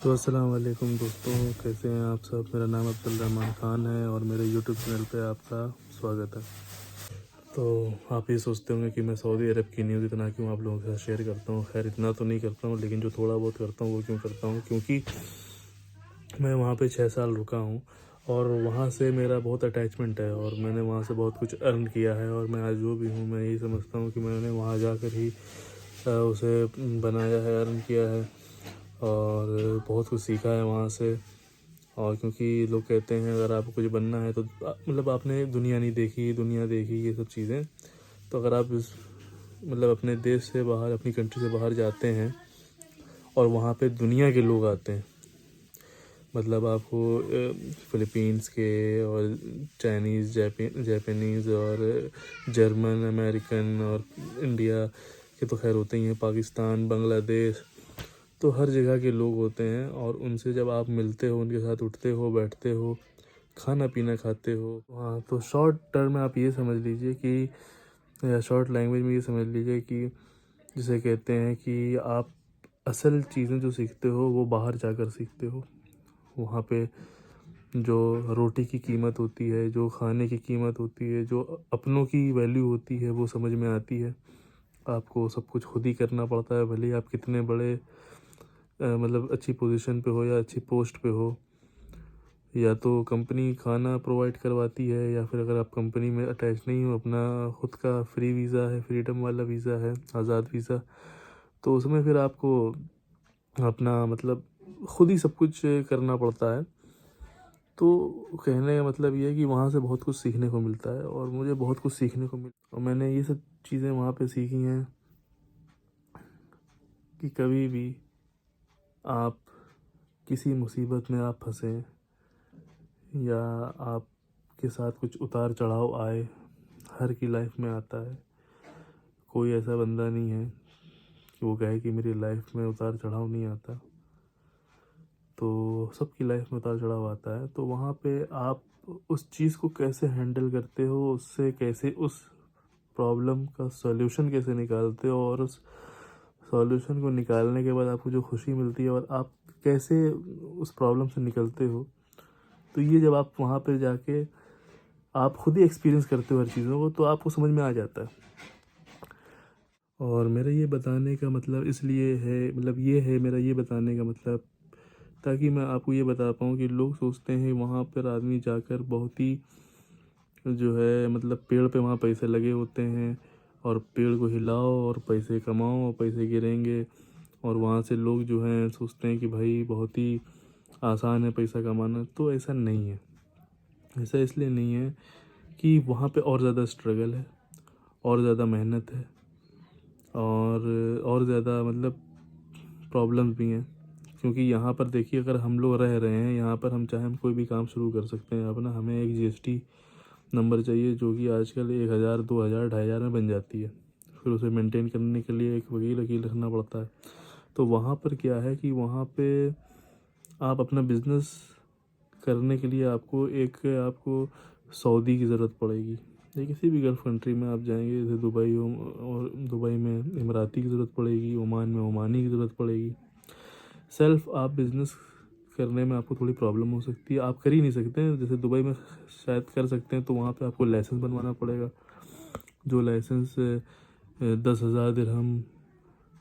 तो अस्सलाम वालेकुम दोस्तों, कैसे हैं आप सब। मेरा नाम अब्दुल रहमान ख़ान है और मेरे यूट्यूब चैनल पे आपका स्वागत है। तो आप ये सोचते होंगे कि मैं सऊदी अरब की न्यूज़ इतना क्यों आप लोगों के साथ शेयर करता हूँ। खैर इतना तो नहीं करता हूँ, लेकिन जो थोड़ा बहुत करता हूँ वो क्यों करता हूँ, क्योंकि मैं वहाँ पे 6 साल रुका हूँ और वहाँ से मेरा बहुत अटैचमेंट है और मैंने वहाँ से बहुत कुछ अर्न किया है। और मैं आज जो भी हूँ मैं यही समझता हूँ कि मैंने वहाँ जाकर ही उसे बनाया है, अर्न किया है और बहुत कुछ सीखा है वहाँ से। और क्योंकि लोग कहते हैं अगर आपको कुछ बनना है तो मतलब आपने दुनिया नहीं देखी, दुनिया देखी ये सब चीज़ें। तो अगर आप मतलब अपने देश से बाहर, अपनी कंट्री से बाहर जाते हैं और वहाँ पे दुनिया के लोग आते हैं, मतलब आपको फ़िलीपींस के और चाइनीज़, जापानीज़ और जर्मन, अमेरिकन और इंडिया के तो खैर होते ही हैं, पाकिस्तान, बांग्लादेश, तो हर जगह के लोग होते हैं। और उनसे जब आप मिलते हो, उनके साथ उठते हो, बैठते हो, खाना पीना खाते हो, हाँ, तो शॉर्ट टर्म में आप ये समझ लीजिए कि, या शॉर्ट लैंग्वेज में ये समझ लीजिए कि जिसे कहते हैं कि आप असल चीज़ें जो सीखते हो वो बाहर जाकर सीखते हो। वहाँ पे जो रोटी की कीमत होती है, जो खाने की कीमत होती है, जो अपनों की वैल्यू होती है, वो समझ में आती है। आपको सब कुछ खुद ही करना पड़ता है, भले ही आप कितने बड़े मतलब अच्छी पोजीशन पे हो या अच्छी पोस्ट पे हो। या तो कंपनी खाना प्रोवाइड करवाती है, या फिर अगर आप कंपनी में अटैच नहीं हो, अपना खुद का फ्री वीज़ा है, फ्रीडम वाला वीज़ा है, आज़ाद वीज़ा, तो उसमें फिर आपको अपना मतलब खुद ही सब कुछ करना पड़ता है। तो कहने का मतलब ये है कि वहाँ से बहुत कुछ सीखने को मिलता है और मुझे बहुत कुछ सीखने को मिला। और मैंने ये सब चीज़ें वहाँ पे सीखी हैं कि कभी भी आप किसी मुसीबत में आप फंसें या आपके साथ कुछ उतार चढ़ाव आए, हर की लाइफ में आता है। कोई ऐसा बंदा नहीं है कि वो कहे कि मेरी लाइफ में उतार चढ़ाव नहीं आता। तो सबकी लाइफ में उतार चढ़ाव आता है। तो वहाँ पे आप उस चीज़ को कैसे हैंडल करते हो, उससे कैसे उस प्रॉब्लम का सॉल्यूशन कैसे निकालते हो, और उस सॉल्यूशन को निकालने के बाद आपको जो खुशी मिलती है और आप कैसे उस प्रॉब्लम से निकलते हो, तो ये जब आप वहाँ पे जाके आप खुद ही एक्सपीरियंस करते हो हर चीज़ों को, तो आपको समझ में आ जाता है। और मेरा ये बताने का मतलब इसलिए है, मतलब ये है मेरा ये बताने का मतलब, ताकि मैं आपको ये बता पाऊँ कि लोग सोचते हैं वहाँ पर आदमी जाकर बहुत ही जो है मतलब पेड़ पे वहाँ पैसे लगे होते हैं और पेड़ को हिलाओ और पैसे कमाओ और पैसे गिरेंगे। और वहाँ से लोग जो हैं सोचते हैं कि भाई बहुत ही आसान है पैसा कमाना। तो ऐसा नहीं है। ऐसा इसलिए नहीं है कि वहाँ पे और ज़्यादा स्ट्रगल है, और ज़्यादा मेहनत है, और ज़्यादा मतलब प्रॉब्लम्स भी हैं। क्योंकि यहाँ पर देखिए, अगर हम लोग रह रहे हैं यहाँ पर, हम चाहें हम कोई भी काम शुरू कर सकते हैं अपना। हमें एक जीएसटी नंबर चाहिए जो कि आजकल 1,000, 2,000, 2,500 में बन जाती है। फिर उसे मेंटेन करने के लिए एक वकील रखना पड़ता है। तो वहाँ पर क्या है कि वहाँ पे आप अपना बिजनेस करने के लिए आपको सऊदी की ज़रूरत पड़ेगी, या किसी भी गल्फ़ कंट्री में आप जाएंगे, जैसे दुबई हो, और दुबई में इमराती की ज़रूरत पड़ेगी, ओमान में ओमानी की ज़रूरत पड़ेगी। सेल्फ आप बिज़नेस करने में आपको थोड़ी प्रॉब्लम हो सकती है, आप कर ही नहीं सकते हैं। जैसे दुबई में शायद कर सकते हैं, तो वहाँ पे आपको लाइसेंस बनवाना पड़ेगा, जो लाइसेंस 10,000 दिरहम,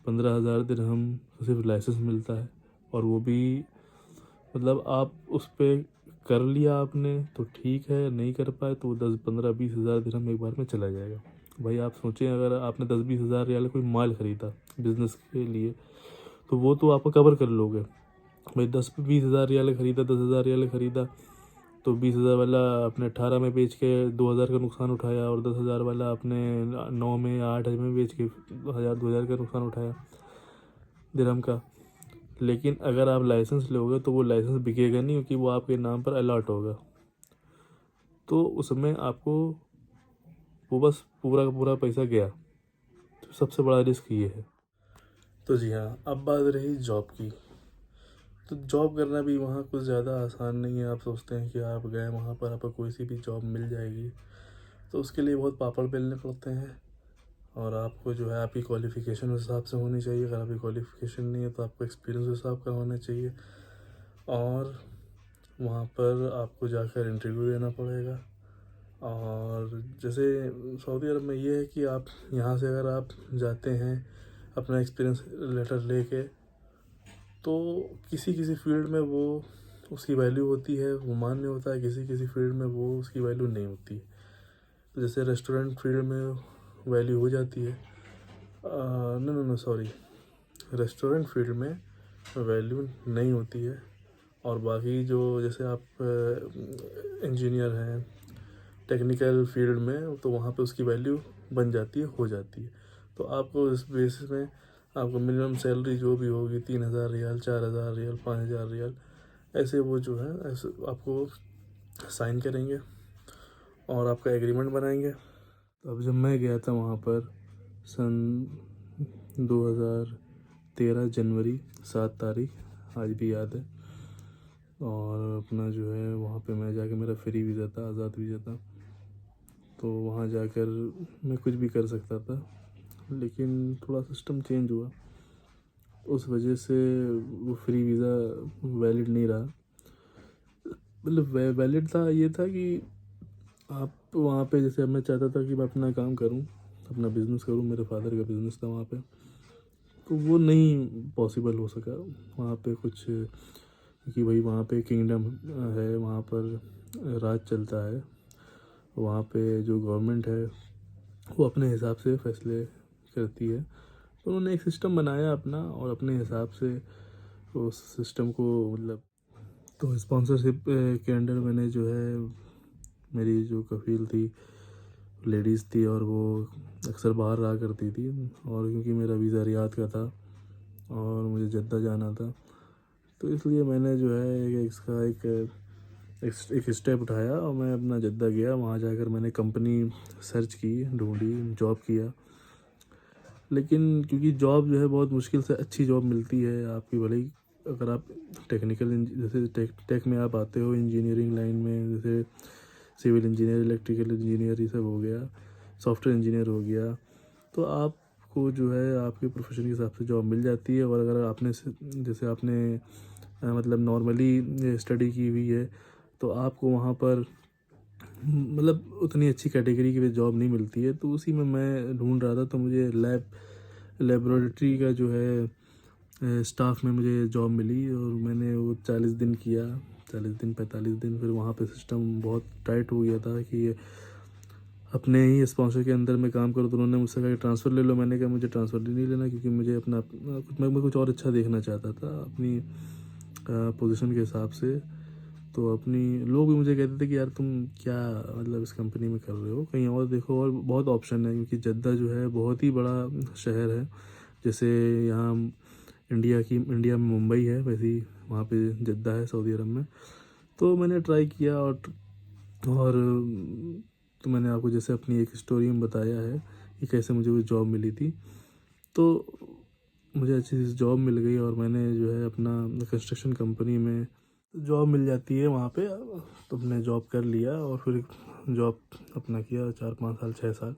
15,000 दिरहम सिर्फ लाइसेंस मिलता है। और वो भी मतलब आप उस पर कर लिया आपने तो ठीक है, नहीं कर पाए तो 10, 15, 20 हज़ार दिरहम एक बार में चला जाएगा। भाई आप सोचें, अगर आपने 10, 20 हज़ार रियाल कोई माल ख़रीदा बिज़नेस के लिए, तो वो तो आप कवर कर लोगे। भाई 10, 20 हज़ार रियाल ख़रीदा, 10,000 रियाल ख़रीदा, तो 20,000 वाला आपने 18 में बेच के 2,000 का नुकसान उठाया, और 10,000 वाला आपने 9 में या 8 में बेच के 1,000, 2,000 का नुकसान उठाया दिरहम का। लेकिन अगर आप लाइसेंस लोगे तो वो लाइसेंस बिकेगा नहीं, क्योंकि वो आपके नाम पर अलॉट होगा। तो उसमें आपको वो बस पूरा का पूरा पैसा गया। तो सबसे बड़ा रिस्क ये है। तो जी हाँ, अब बात रही जॉब की। तो जॉब करना भी वहाँ कुछ ज़्यादा आसान नहीं है। आप सोचते हैं कि आप गए वहाँ पर आपको कोई सी भी जॉब मिल जाएगी, तो उसके लिए बहुत पापड़ बेलने पड़ते हैं। और आपको जो है आपकी क्वालिफ़िकेशन उस हिसाब से होनी चाहिए। अगर आपकी क्वालिफ़िकेशन नहीं है तो आपको एक्सपीरियंस उस हिसाब का होना चाहिए। और वहाँ पर आपको जाकर इंटरव्यू देना पड़ेगा। और जैसे सऊदी अरब में ये है कि आप यहाँ से अगर आप जाते हैं अपना एक्सपीरियंस लेटर लेके, तो किसी किसी फील्ड में वो उसकी वैल्यू होती है, वो मान्य होता है, किसी किसी फील्ड में वो उसकी वैल्यू नहीं होती। तो जैसे रेस्टोरेंट फील्ड में वैल्यू हो जाती है, नो सॉरी, रेस्टोरेंट फील्ड में वैल्यू नहीं होती है। और बाकी जो जैसे आप इंजीनियर हैं टेक्निकल फील्ड में, तो वहाँ पे उसकी वैल्यू बन जाती है, हो जाती है। तो आपको इस बेसिस में आपको मिनिमम सैलरी जो भी होगी 3,000 रियाल, 4,000 रियाल, 5,000 रियाल, ऐसे वो जो है ऐसे आपको साइन करेंगे और आपका एग्रीमेंट बनाएंगे। तो अब जब मैं गया था वहाँ पर सन 2013 जनवरी 7 तारीख, आज भी याद है। और अपना जो है वहाँ पे मैं जाके, मेरा फ्री वीज़ा था, आज़ाद वीज़ा था, तो वहाँ जाकर मैं कुछ भी कर सकता था। लेकिन थोड़ा सिस्टम चेंज हुआ, उस वजह से वो फ्री वीज़ा वैलिड नहीं रहा। मतलब वैलिड था, ये था कि आप वहाँ पे, जैसे मैं चाहता था कि मैं अपना काम करूँ, अपना बिज़नेस करूँ, मेरे फादर का बिज़नेस था वहाँ पे, तो वो नहीं पॉसिबल हो सका वहाँ पे कुछ, क्योंकि भाई वहाँ पे किंगडम है, वहाँ पर राज चलता है, वहाँ पे जो गवर्नमेंट है वो अपने हिसाब से फैसले करती है। तो उन्होंने एक सिस्टम बनाया अपना, और अपने हिसाब से उस सिस्टम को, मतलब, तो स्पॉन्सरशिप के अंडर मैंने जो है, मेरी जो कफील थी लेडीज़ थी, और वो अक्सर बाहर रहा करती थी। और क्योंकि मेरा वीज़ा रियाद का था और मुझे जद्दा जाना था, तो इसलिए मैंने जो है इसका एक स्टेप उठाया और मैं अपना जद्दा गया। वहाँ जाकर मैंने कंपनी सर्च की, ढूंढी, जॉब किया। लेकिन क्योंकि जॉब जो है बहुत मुश्किल से अच्छी जॉब मिलती है आपकी, भले ही अगर आप जैसे टेक में आप आते हो, इंजीनियरिंग लाइन में, जैसे सिविल इंजीनियर, इलेक्ट्रिकल इंजीनियर, ये सब हो गया, सॉफ्टवेयर इंजीनियर हो गया, तो आपको जो है आपके प्रोफेशन के हिसाब से जॉब मिल जाती है। और अगर आपने जैसे आपने मतलब नॉर्मली स्टडी की हुई है, तो आपको वहाँ पर मतलब उतनी अच्छी कैटेगरी की जॉब नहीं मिलती है। तो उसी में मैं ढूंढ रहा था, तो मुझे लेबोरेटरी का जो है स्टाफ में मुझे जॉब मिली, और मैंने वो 40 दिन किया, 40 दिन 45 दिन। फिर वहाँ पे सिस्टम बहुत टाइट हो गया था कि अपने ही स्पॉन्सर के अंदर में काम करो, तो उन्होंने मुझसे कहा कि ट्रांसफ़र ले लो। मैंने कहा मुझे ट्रांसफ़र नहीं लेना, क्योंकि मुझे अपना मैं कुछ और अच्छा देखना चाहता था अपनी पोजीशन के हिसाब से। तो अपनी लोग भी मुझे कहते थे कि यार तुम क्या मतलब इस कंपनी में कर रहे हो, कहीं और देखो, और बहुत ऑप्शन है, क्योंकि जद्दा जो है बहुत ही बड़ा शहर है। जैसे यहाँ इंडिया में मुंबई है, वैसे ही वहाँ पे जद्दा है सऊदी अरब में। तो मैंने ट्राई किया, और तो मैंने आपको जैसे अपनी एक स्टोरी में बताया है कि कैसे मुझे वो जॉब मिली थी। तो मुझे अच्छी सी जॉब मिल गई, और मैंने जो है अपना कंस्ट्रक्शन कंपनी में जॉब मिल जाती है वहाँ पे, तो मैंने जॉब कर लिया, और फिर जॉब अपना किया 4-5 साल, 6 साल।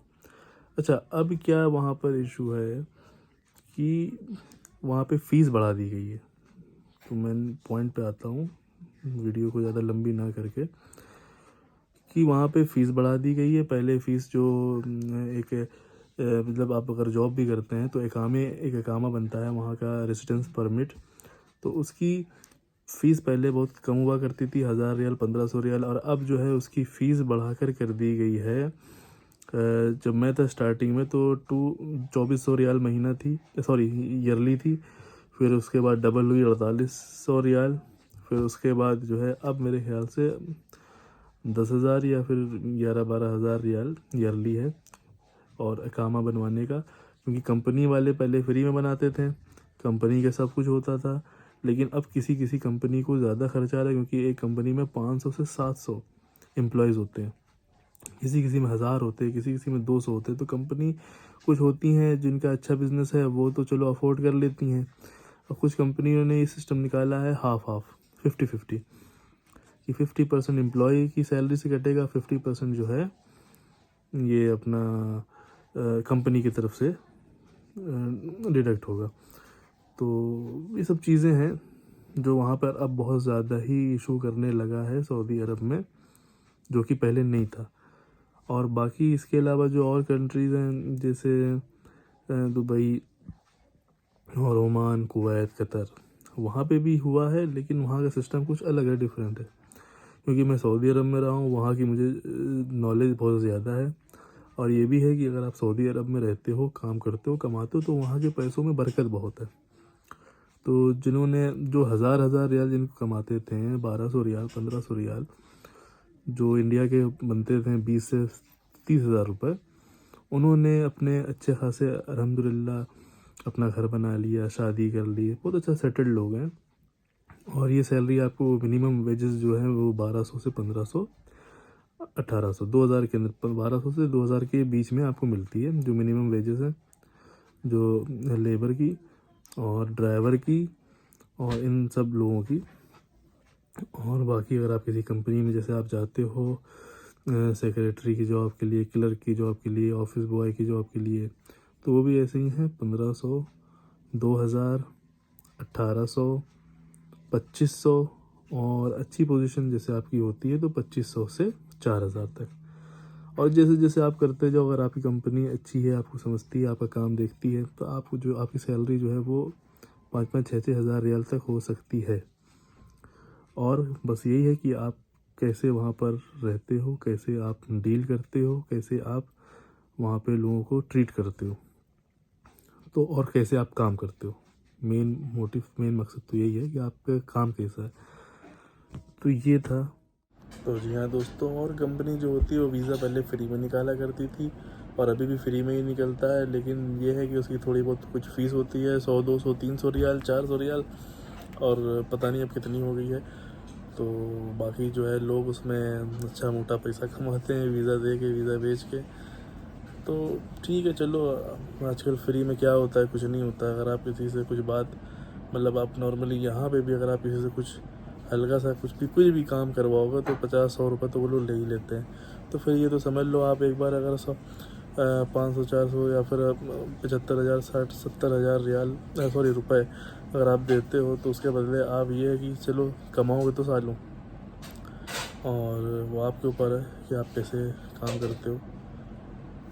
अच्छा, अब क्या वहाँ पर इशू है कि वहाँ पे फ़ीस बढ़ा दी गई है। तो मैं पॉइंट पे आता हूँ, वीडियो को ज़्यादा लंबी ना करके, कि वहाँ पे फ़ीस बढ़ा दी गई है। पहले फ़ीस जो एक मतलब आप अगर जॉब भी करते हैं तो एक एकामा बनता है वहाँ का, रेसिडेंस परमिट। तो उसकी फ़ीस पहले बहुत कम हुआ करती थी, 1,000 रियाल, 1,500 रियाल, और अब जो है उसकी फ़ीस बढ़ाकर कर दी गई है। जब मैं था स्टार्टिंग में तो 2,400 रियाल महीना थी, सॉरी ईयरली थी। फिर उसके बाद डबल हुई 4,800 रियाल। फिर उसके बाद जो है अब मेरे ख्याल से 10,000 या फिर 11-12 हज़ार रियाल ईयरली है, और इकामा बनवाने का। क्योंकि कंपनी वाले पहले फ्री में बनाते थे, कंपनी का सब कुछ होता था। लेकिन अब किसी किसी कंपनी को ज़्यादा खर्चा आ रहा है, क्योंकि एक कंपनी में 500 से 700 एम्प्लॉयज़ होते हैं, किसी किसी में 1,000 होते हैं, किसी किसी में 200 होते हैं। तो कंपनी कुछ होती हैं जिनका अच्छा बिजनेस है, वो तो चलो अफोर्ड कर लेती हैं। और कुछ कंपनियों ने ये सिस्टम निकाला है हाफ हाफ, 50-50, कि 50% एम्प्लॉय की सैलरी से कटेगा, 50% जो है ये अपना कंपनी की तरफ से डिडक्ट होगा। तो ये सब चीज़ें हैं जो वहाँ पर अब बहुत ज़्यादा ही इशू करने लगा है सऊदी अरब में, जो कि पहले नहीं था। और बाकी इसके अलावा जो और कंट्रीज़ हैं जैसे दुबई और ओमान, कुवैत, कतर, वहाँ पे भी हुआ है, लेकिन वहाँ का सिस्टम कुछ अलग है, डिफरेंट है। क्योंकि मैं सऊदी अरब में रहा हूँ, वहाँ की मुझे नॉलेज बहुत ज़्यादा है। और ये भी है कि अगर आप सऊदी अरब में रहते हो, काम करते हो, कमाते हो, तो वहाँ के पैसों में बरकत बहुत है। तो जिन्होंने जो हज़ार रियाल जिनको कमाते थे, 1200 रियाल, 1500 रियाल, जो इंडिया के बनते थे 20 से 30 हज़ार रुपये, उन्होंने अपने अच्छे खासे अल्हम्दुलिल्लाह अपना घर बना लिया, शादी कर ली, बहुत अच्छा सेटल्ड लोग हैं। और ये सैलरी आपको मिनिमम वेजेस जो है वो 1200 से 1500, 1800, 2000 के अंदर, 1200 से 2000 के बीच में आपको मिलती है, जो मिनिमम वेजेस हैं, जो लेबर की और ड्राइवर की और इन सब लोगों की। और बाकी अगर आप किसी कंपनी में जैसे आप जाते हो सेक्रेटरी की जॉब के लिए, क्लर्क की जॉब के लिए, ऑफिस बॉय की जॉब के लिए, तो वो भी ऐसे ही हैं, 1500, 2000, 1800, 2500, और अच्छी पोजीशन जैसे आपकी होती है तो 2500 से 4000 तक। और जैसे जैसे आप करते जाओ, अगर आपकी कंपनी अच्छी है, आपको समझती है, आपका काम देखती है, तो आपको जो आपकी सैलरी जो है वो 5-5, 6-6 हज़ार रियाल तक हो सकती है। और बस यही है कि आप कैसे वहाँ पर रहते हो, कैसे आप डील करते हो, कैसे आप वहाँ पे लोगों को ट्रीट करते हो, तो और कैसे आप काम करते हो। मेन मोटिव, मेन मकसद तो यही है कि आपका काम कैसा है। तो ये था। तो जी हाँ दोस्तों, और कंपनी जो होती है वो वीज़ा पहले फ्री में निकाला करती थी, और अभी भी फ्री में ही निकलता है, लेकिन ये है कि उसकी थोड़ी बहुत कुछ फ़ीस होती है, 100, 200, 300 रियाल, 400 रियाल, और पता नहीं अब कितनी हो गई है। तो बाकी जो है लोग उसमें अच्छा मोटा पैसा कमाते हैं वीज़ा दे के, वीज़ा बेच के। तो ठीक है, चलो, आजकल फ्री में क्या होता है, कुछ नहीं होता है। अगर आप किसी से कुछ बात, मतलब आप नॉर्मली यहाँ पे भी अगर आप किसी से कुछ हल्का सा कुछ भी काम करवाओगे तो 50-100 रुपये तो वो लोग ले ही लेते हैं। तो फिर ये तो समझ लो, आप एक बार अगर 500, 400 या फिर 75,000, 60-70 हज़ार रियाल, सॉरी, रुपए अगर आप देते हो, तो उसके बदले आप ये है कि चलो कमाओगे तो सालों, और वो आपके ऊपर है कि आप कैसे काम करते हो।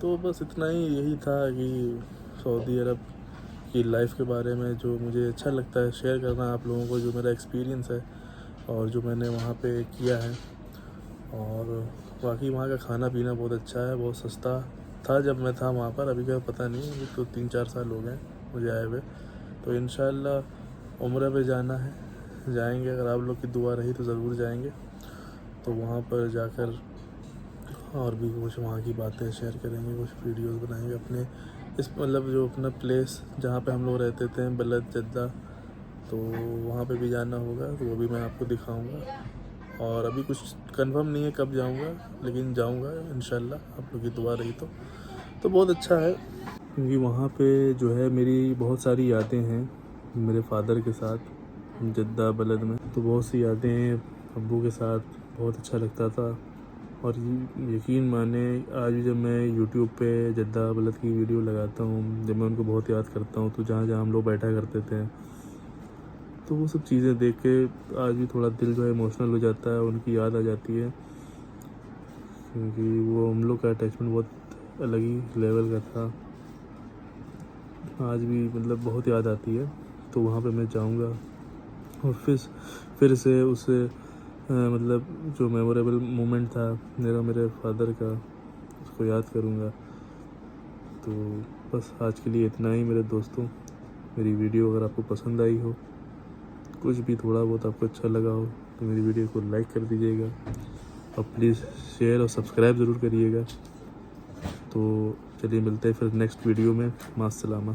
तो बस इतना ही, यही था कि सऊदी अरब की लाइफ के बारे में जो मुझे अच्छा लगता है शेयर करना आप लोगों को, जो मेरा एक्सपीरियंस है और जो मैंने वहाँ पे किया है। और बाकी वहाँ का खाना पीना बहुत अच्छा है, बहुत सस्ता था जब मैं था वहाँ पर, अभी का पता नहीं, अभी तो 3-4 साल हो गए मुझे आए हुए। तो इंशाल्लाह उम्रा पे जाना है, जाएंगे, अगर आप लोग की दुआ रही तो ज़रूर जाएंगे। तो वहाँ पर जाकर और भी कुछ वहाँ की बातें शेयर करेंगे, कुछ वीडियोस बनाएंगे अपने इस, मतलब जो अपना प्लेस जहाँ पे हम लोग रहते थे, बलद, जद्दा, तो वहाँ पे भी जाना होगा, तो वो भी मैं आपको दिखाऊंगा। और अभी कुछ कंफर्म नहीं है कब जाऊंगा, लेकिन जाऊंगा इंशाल्लाह, आप लोग की दुआ रही तो बहुत अच्छा है। क्योंकि वहाँ पे जो है मेरी बहुत सारी यादें हैं मेरे फादर के साथ जद्दा बलद में, तो बहुत सी यादें हैं अब्बू के साथ, बहुत अच्छा लगता था। और यकीन माने, आज भी जब मैं यूट्यूब पे जद्दा बलद की वीडियो लगाता हूँ, जब मैं उनको बहुत याद करता हूँ, तो जहाँ जहाँ हम लोग बैठा करते थे, तो वो सब चीज़ें देख के आज भी थोड़ा दिल जो है इमोशनल हो जाता है, उनकी याद आ जाती है। क्योंकि वो हम लोग का अटैचमेंट बहुत अलग ही लेवल का था, आज भी मतलब बहुत याद आती है। तो वहाँ पे मैं जाऊँगा और फिर से उसे मतलब जो मेमोरेबल मोमेंट था मेरे फादर का, उसको याद करूँगा। तो बस आज के लिए इतना ही मेरे दोस्तों। मेरी वीडियो अगर आपको पसंद आई हो, कुछ भी थोड़ा बहुत आपको अच्छा लगा हो, तो मेरी वीडियो को लाइक कर दीजिएगा, और प्लीज़ शेयर और सब्सक्राइब ज़रूर करिएगा। तो चलिए मिलते हैं फिर नेक्स्ट वीडियो में। मास्सलामा।